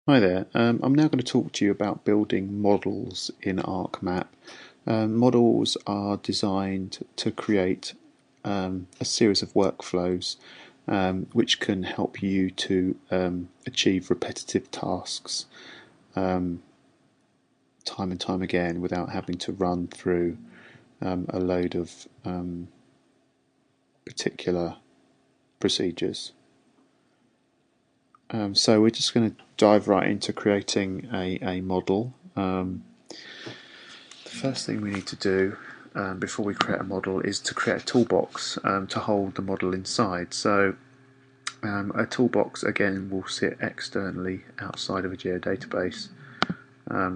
Hi there. I'm now going to talk to you about building models in ArcMap. Models are designed to create a series of workflows which can help you to achieve repetitive tasks time and time again without having to run through a load of particular procedures. So we're just going to dive right into creating a model. The first thing we need to do before we create a model is to create a toolbox to hold the model inside. So a toolbox again will sit externally outside of a geodatabase.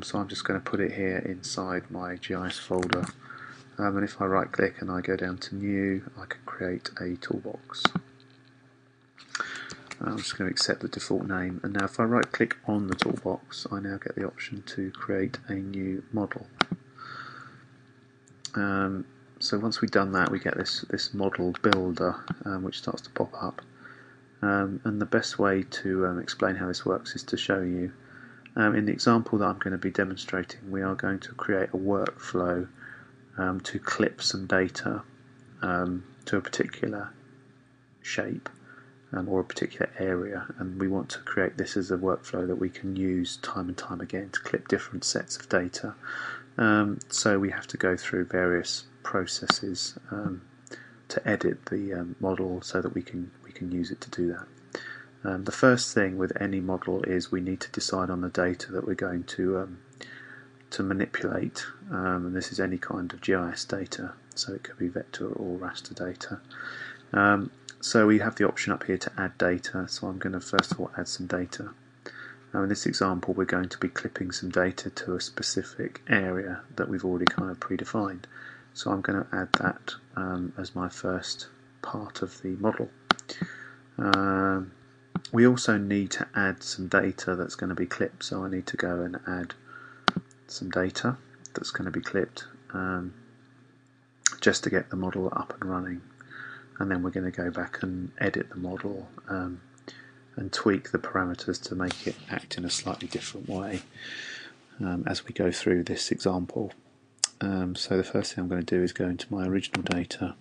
So I'm just going to put it here inside my GIS folder. And if I right click and I go down to new, I can create a toolbox. I'm just going to accept the default name, and now if I right click on the toolbox I now get the option to create a new model. So once we've done that we get this model builder which starts to pop up, and the best way to explain how this works is to show you. In the example that I'm going to be demonstrating, we are going to create a workflow to clip some data to a particular shape or a particular area, and we want to create this as a workflow that we can use time and time again to clip different sets of data. So we have to go through various processes to edit the model so that we can use it to do that. The first thing with any model is we need to decide on the data that we're going to manipulate, and this is any kind of GIS data, so it could be vector or raster data. So we have the option up here to add data, so I'm going to first of all add some data. Now in this example we're going to be clipping some data to a specific area that we've already kind of predefined. So I'm going to add that as my first part of the model. We also need to add some data that's going to be clipped, so I need to go and add some data that's going to be clipped just to get the model up and running. And then we're going to go back and edit the model and tweak the parameters to make it act in a slightly different way as we go through this example. So the first thing I'm going to do is go into my original data,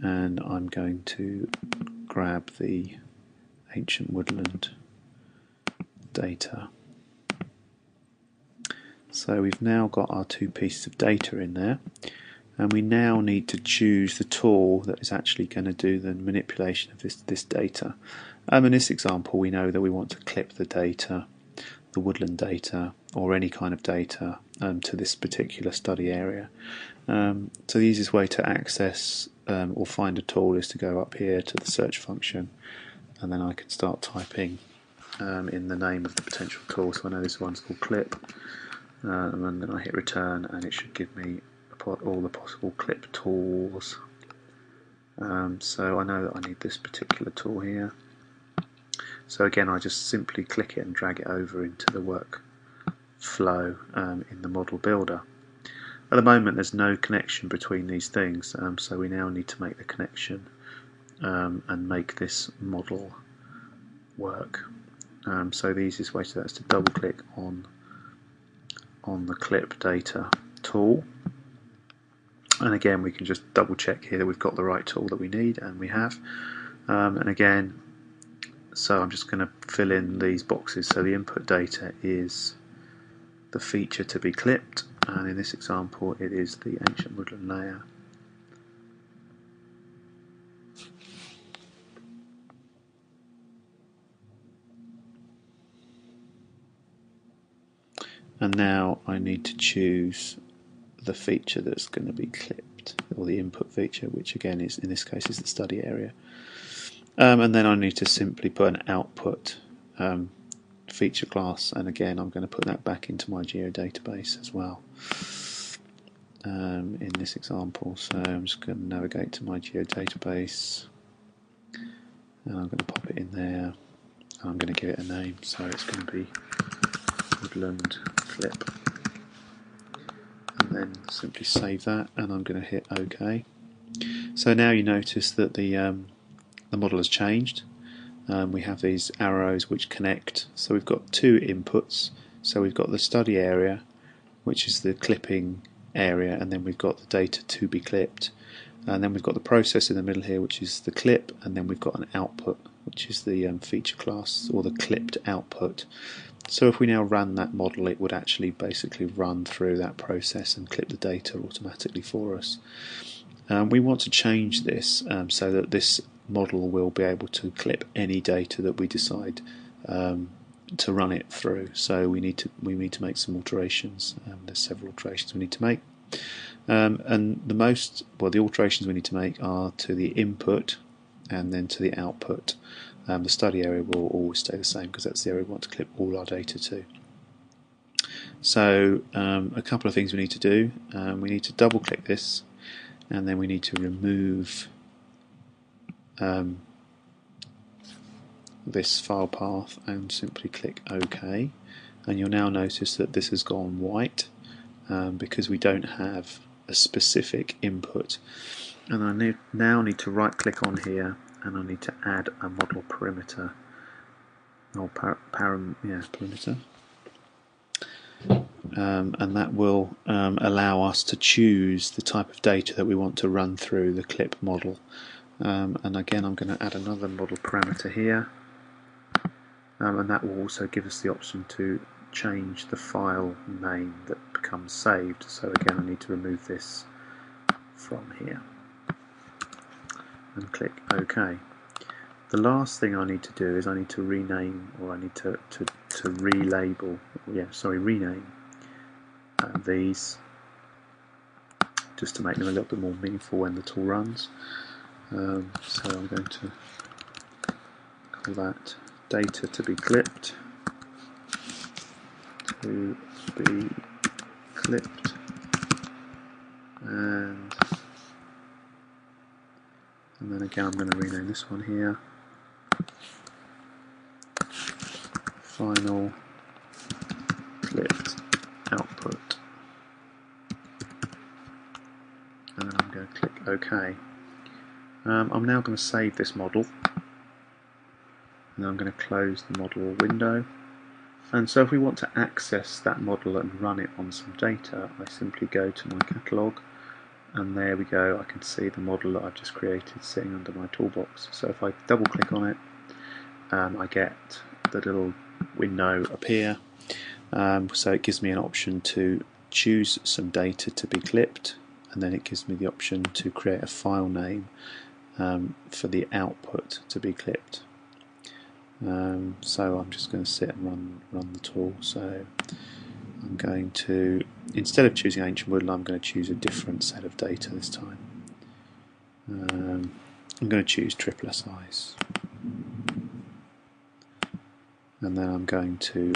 and I'm going to grab the ancient woodland data. So we've now got our two pieces of data in there, and we now need to choose the tool that is actually going to do the manipulation of this data. In this example we know that we want to clip the data, the woodland data, or any kind of data to this particular study area. So the easiest way to access or find a tool is to go up here to the search function, and then I can start typing in the name of the potential tool. So I know this one's called clip, and then I hit return and it should give me all the possible clip tools. So I know that I need this particular tool here. So again I just simply click it and drag it over into the workflow in the model builder. At the moment there's no connection between these things, so we now need to make the connection and make this model work. So the easiest way to do that is to double click on the clip data tool, and again we can just double check here that we've got the right tool that we need, and we have. And again, so I'm just going to fill in these boxes. So the input data is the feature to be clipped, and in this example it is the ancient woodland layer. And now I need to choose the feature that's going to be clipped, or the input feature, which again is, in this case, is the study area. And then I need to simply put an output feature class, and again I'm going to put that back into my geodatabase as well in this example. So I'm just going to navigate to my geodatabase, and I'm going to pop it in there, and I'm going to give it a name, so it's going to be woodland clip. And then simply save that, and I'm going to hit OK. So now you notice that the model has changed. we have these arrows which connect. So we've got two inputs. So we've got the study area, which is the clipping area, and then we've got the data to be clipped. And then we've got the process in the middle here, which is the clip, and then we've got an output, which is the feature class, or the clipped output. So if we now run that model, it would actually basically run through that process and clip the data automatically for us. We want to change this so that this model will be able to clip any data that we decide to run it through. So we need to make some alterations. There's several alterations we need to make. And the alterations we need to make are to the input and then to the output. The study area will always stay the same because that's the area we want to clip all our data to. So a couple of things we need to do. We need to double click this, and then we need to remove this file path and simply click OK. And you'll now notice that this has gone white because we don't have a specific input. And I now need to right click on here, and I need to add a model parameter, or parameter, and that will allow us to choose the type of data that we want to run through the clip model. And again, I'm going to add another model parameter here, and that will also give us the option to change the file name that becomes saved. So again, I need to remove this from here and click OK. The last thing I need to do is I need to rename, or I need to relabel, rename these, just to make them a little bit more meaningful when the tool runs. So I'm going to call that data to be clipped, and then again I'm going to rename this one here final clipped output, and then I'm going to click OK. I'm now going to save this model, and I'm going to close the model window. And so if we want to access that model and run it on some data, I simply go to my catalogue, and there we go, I can see the model that I've just created sitting under my toolbox. So if I double click on it, I get the little window appear. So it gives me an option to choose some data to be clipped, and then it gives me the option to create a file name for the output to be clipped. So I'm just going to sit and run the tool. So I'm going to, instead of choosing ancient woodland, I'm going to choose a different set of data this time. I'm going to choose triple size, and then I'm going to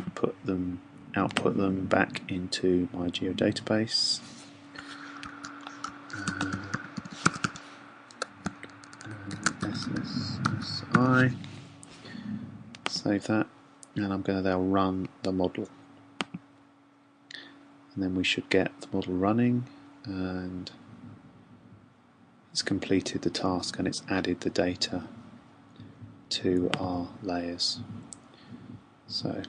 output them back into my geodatabase. SSSI. Save that, and I'm going to now run the model, and then we should get the model running, and it's completed the task and it's added the data to our layers. So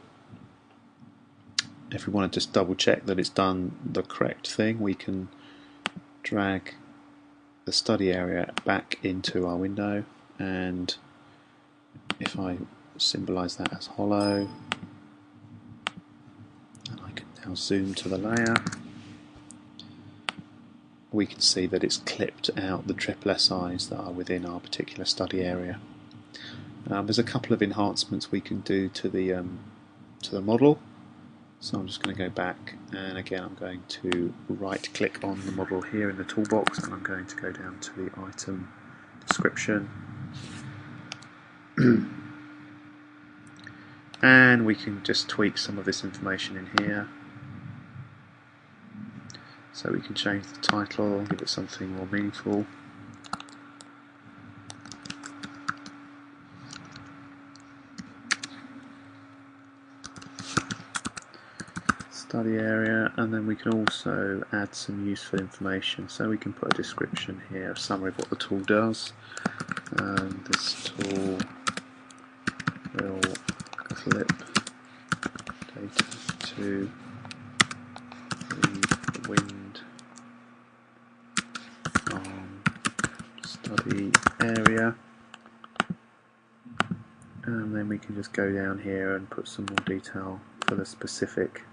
if we want to just double check that it's done the correct thing, we can drag the study area back into our window, and if I symbolize that as hollow, and I can now zoom to the layer, we can see that it's clipped out the triple SIs that are within our particular study area. There's a couple of enhancements we can do to the model, so I'm just going to go back, and again I'm going to right click on the model here in the toolbox, and I'm going to go down to the item description. And we can just tweak some of this information in here. So we can change the title, give it something more meaningful. Study area, and then we can also add some useful information. So we can put a description here, a summary of what the tool does. This tool will clip data to the wind farm study area, and then we can just go down here and put some more detail for the specific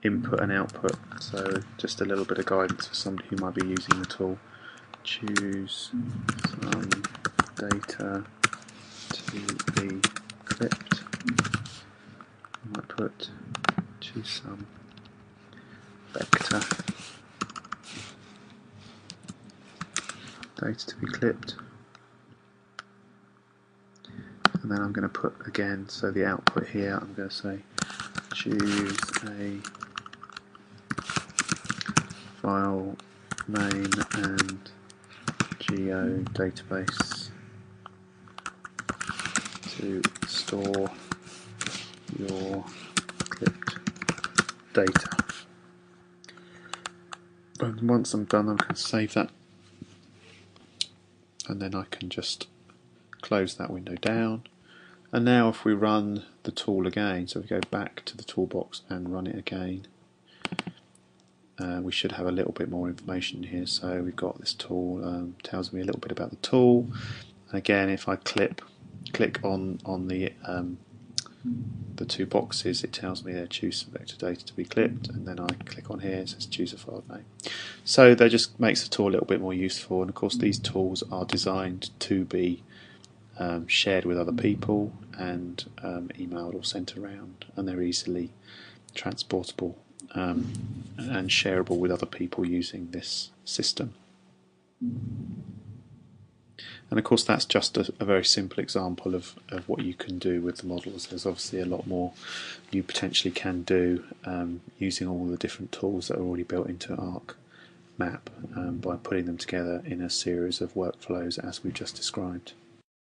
input and output, so just a little bit of guidance for somebody who might be using the tool. Choose some data to be clipped. I might choose some vector data to be clipped, and then I'm going to put again, so the output here, I'm going to say choose a file name and geo database to store your clipped data. And once I'm done, I can save that, and then I can just close that window down. And now if we run the tool again, so we go back to the toolbox and run it again, we should have a little bit more information here. So we've got this tool, tells me a little bit about the tool. And again, if I click on the two boxes, it tells me there choose some vector data to be clipped, and then I click on here, it says choose a file name. So that just makes the tool a little bit more useful, and of course these tools are designed to be shared with other people and emailed or sent around, and they're easily transportable and shareable with other people using this system. And of course that's just a very simple example of what you can do with the models. There's obviously a lot more you potentially can do using all the different tools that are already built into ArcMap by putting them together in a series of workflows as we've just described.